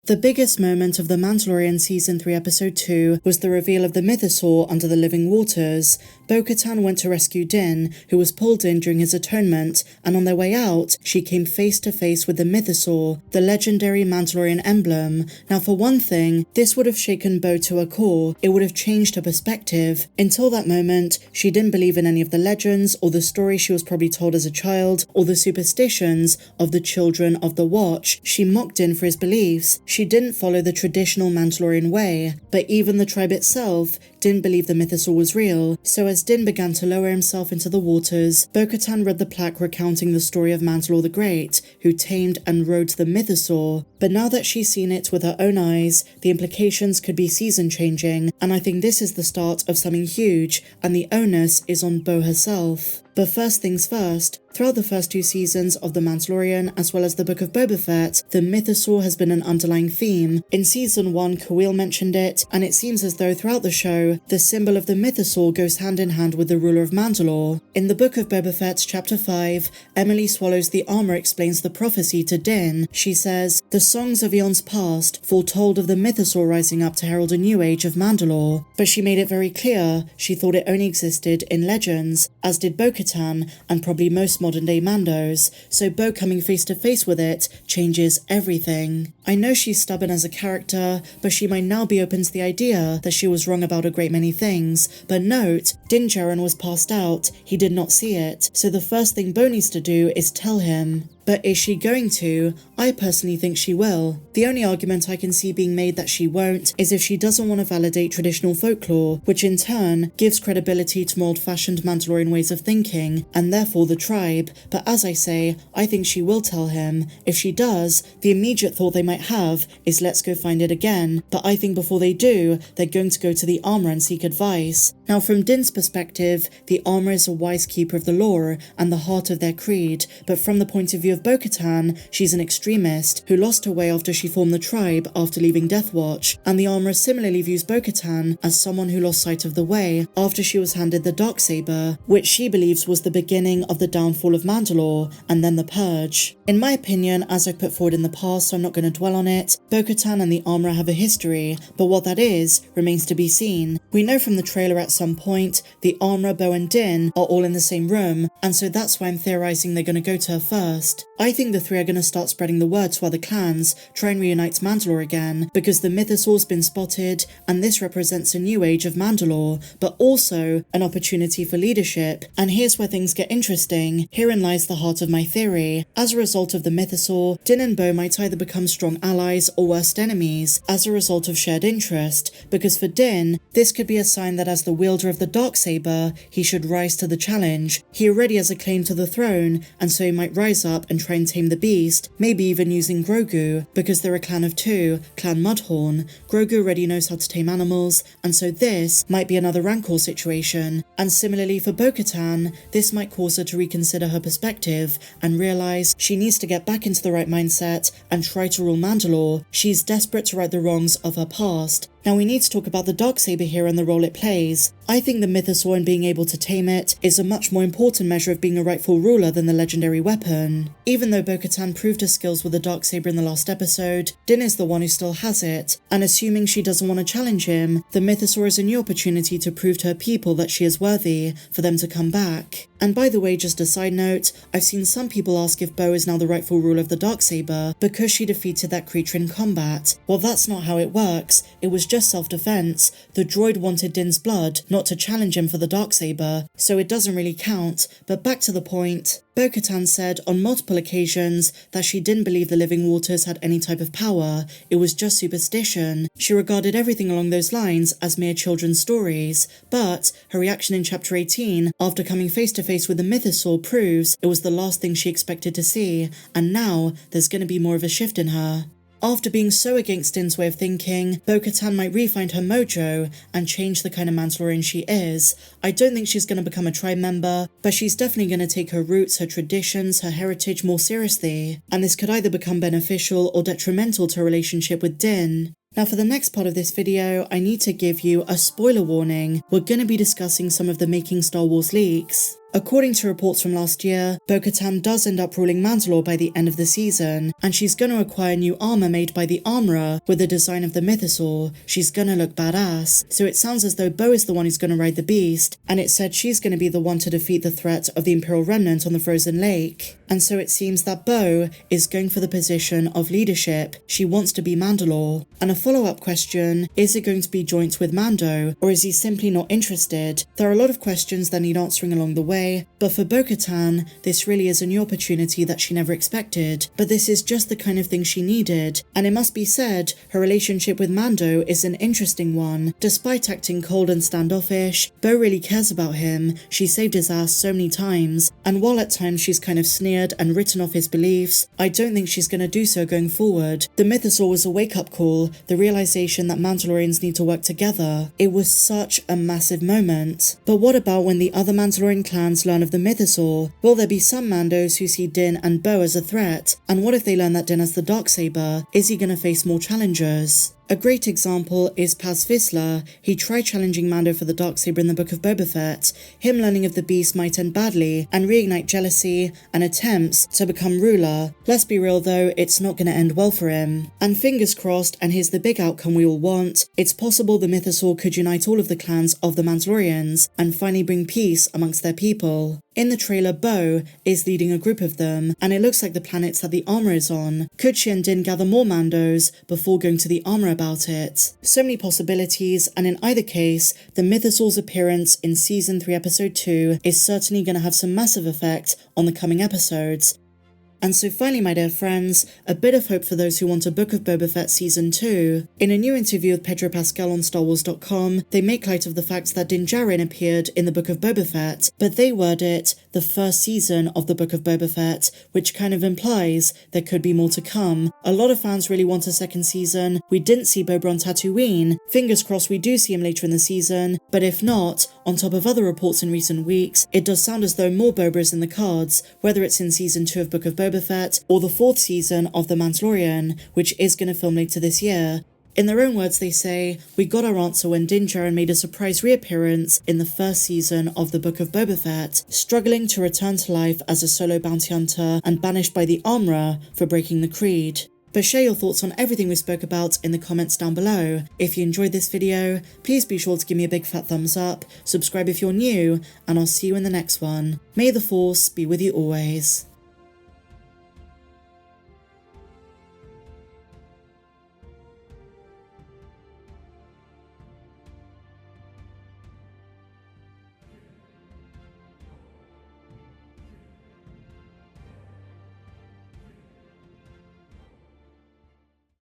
The biggest moment of The Mandalorian Season 3 Episode 2 was the reveal of the Mythosaur under the living waters. Bo-Katan went to rescue Din, who was pulled in during his atonement, and on their way out, she came face to face with the Mythosaur, the legendary Mandalorian emblem. Now for one thing, this would have shaken Bo to her core. It would have changed her perspective. Until that moment, she didn't believe in any of the legends or the stories she was probably told as a child, or the superstitions of the Children of the Watch. She mocked Din for his beliefs. She didn't follow the traditional Mandalorian way, but even the tribe itself didn't believe the Mythosaur was real. So as Din began to lower himself into the waters, Bo-Katan read the plaque recounting the story of Mandalore the Great, who tamed and rode the Mythosaur. But now that she's seen it with her own eyes, the implications could be season-changing, and I think this is the start of something huge, and the onus is on Bo herself. But first things first, throughout the first 2 seasons of The Mandalorian as well as the Book of Boba Fett, the Mythosaur has been an underlying theme. In Season 1, Kuil mentioned it, and it seems as though throughout the show, the symbol of the Mythosaur goes hand in hand with the ruler of Mandalore. In the Book of Boba Fett, Chapter 5, Emily Swallows the Armor explains the prophecy to Din. She says, "The songs of eons past foretold of the Mythosaur rising up to herald a new age of Mandalore." But she made it very clear she thought it only existed in legends, as did Bo-Katan and probably most modern-day Mandos, so Bo coming face to face with it changes everything. I know she's stubborn as a character, but she might now be open to the idea that she was wrong about a great many things. But note, Djarin was passed out, he did not see it, so the first thing Bo needs to do is tell him. But is she going to? I personally think she will. The only argument I can see being made that she won't is if she doesn't want to validate traditional folklore, which in turn gives credibility to more old-fashioned Mandalorian ways of thinking, and therefore the tribe. But as I say, I think she will tell him. If she does, the immediate thought they might have is let's go find it again, but I think before they do, they're going to go to the armor and seek advice. Now from Din's perspective, the armor is a wise keeper of the lore and the heart of their creed, but from the point of view of Bo-Katan, she's an extremist who lost her way after she formed the tribe after leaving Death Watch, and the armor similarly views Bo-Katan as someone who lost sight of the way after she was handed the Darksaber, which she believes was the beginning of the downfall of Mandalore and then the Purge. In my opinion, as I've put forward in the past, so I'm not going to dwell on it, Bo-Katan and the armor have a history, but what that is remains to be seen. We know from the trailer at some point the armor, Bo and Din are all in the same room, and so that's why I'm theorizing they're going to go to her first. I think the 3 are going to start spreading the word to other clans, try and reunite Mandalore again, because the Mythosaur's been spotted, and this represents a new age of Mandalore, but also an opportunity for leadership. And here's where things get interesting. Herein lies the heart of my theory. As a result of the Mythosaur, Din and Bo might either become strong allies or worst enemies, as a result of shared interest, because for Din, this could be a sign that as the wielder of the Darksaber, he should rise to the challenge. He already has a claim to the throne, and so he might rise up and try and tame the beast, maybe even using Grogu, because they're a clan of 2, Clan Mudhorn. Grogu already knows how to tame animals, and so this might be another Rancor situation. And similarly for Bo-Katan, this might cause her to reconsider her perspective and realize she needs to get back into the right mindset and try to rule Mandalore. She's desperate to right the wrongs of her past. Now we need to talk about the Darksaber here and the role it plays. I think the Mythosaur and being able to tame it is a much more important measure of being a rightful ruler than the legendary weapon. Even though Bo-Katan proved her skills with the Darksaber in the last episode, Din is the one who still has it, and assuming she doesn't want to challenge him, the Mythosaur is a new opportunity to prove to her people that she is worthy, for them to come back. And by the way, just a side note, I've seen some people ask if Bo is now the rightful ruler of the Darksaber because she defeated that creature in combat. Well, that's not how it works. It was just self-defense. The droid wanted Din's blood, not to challenge him for the Darksaber, so it doesn't really count. But back to the point. Bo-Katan said on multiple occasions that she didn't believe the living waters had any type of power, it was just superstition. She regarded everything along those lines as mere children's stories, but her reaction in Chapter 18, after coming face to face with the Mythosaur, proves it was the last thing she expected to see, and now there's going to be more of a shift in her. After being so against Din's way of thinking, Bo-Katan might re-find her mojo and change the kind of Mandalorian she is. I don't think she's going to become a tribe member, but she's definitely going to take her roots, her traditions, her heritage more seriously, and this could either become beneficial or detrimental to her relationship with Din. Now for the next part of this video, I need to give you a spoiler warning. We're going to be discussing some of the Making Star Wars leaks. According to reports from last year, Bo-Katan does end up ruling Mandalore by the end of the season, and she's gonna acquire new armor made by the armorer with the design of the Mythosaur. She's gonna look badass. So it sounds as though Bo is the one who's gonna ride the beast, and it said she's gonna be the one to defeat the threat of the Imperial Remnant on the frozen lake. And so it seems that Bo is going for the position of leadership. She wants to be Mandalore. And a follow-up question, is it going to be joint with Mando, or is he simply not interested? There are a lot of questions that need answering along the way, but for Bo-Katan, this really is a new opportunity that she never expected. But this is just the kind of thing she needed. And it must be said, her relationship with Mando is an interesting one. Despite acting cold and standoffish, Bo really cares about him. She saved his ass so many times, and while at times she's kind of sneered and written off his beliefs, I don't think she's going to do so going forward. The Mythosaur was a wake-up call, the realization that Mandalorians need to work together. It was such a massive moment. But what about when the other Mandalorian clans learn of the Mythosaur? Will there be some Mandos who see Din and Bo as a threat? And what if they learn that Din has the Darksaber? Is he going to face more challengers? A great example is Paz Vizsla. He tried challenging Mando for the Darksaber in the Book of Boba Fett. Him learning of the beast might end badly and reignite jealousy and attempts to become ruler. Let's be real though, it's not going to end well for him. And fingers crossed, and here's the big outcome we all want, it's possible the Mythosaur could unite all of the clans of the Mandalorians and finally bring peace amongst their people. In the trailer, Bo is leading a group of them, and it looks like the planets that the armor is on. Could she and Din gather more Mandos before going to the armor about it? So many possibilities, and in either case, the Mythosaur's appearance in Season 3 Episode 2 is certainly going to have some massive effect on the coming episodes. And so finally, my dear friends, a bit of hope for those who want a Book of Boba Fett Season 2. In a new interview with Pedro Pascal on StarWars.com, they make light of the fact that Djarin appeared in the Book of Boba Fett, but they word it the first season of the Book of Boba Fett, which kind of implies there could be more to come. A lot of fans really want a second season. We didn't see Boba on Tatooine. Fingers crossed we do see him later in the season, but if not, on top of other reports in recent weeks, it does sound as though more Boba is in the cards, whether it's in Season 2 of Book of Boba Fett or the 4th season of The Mandalorian, which is going to film later this year. In their own words, they say, "We got our answer when Din Djarin made a surprise reappearance in the 1st season of the Book of Boba Fett, struggling to return to life as a solo bounty hunter and banished by the Armorer for breaking the creed." But share your thoughts on everything we spoke about in the comments down below. If you enjoyed this video, please be sure to give me a big fat thumbs up, subscribe if you're new, and I'll see you in the next one. May the Force be with you always.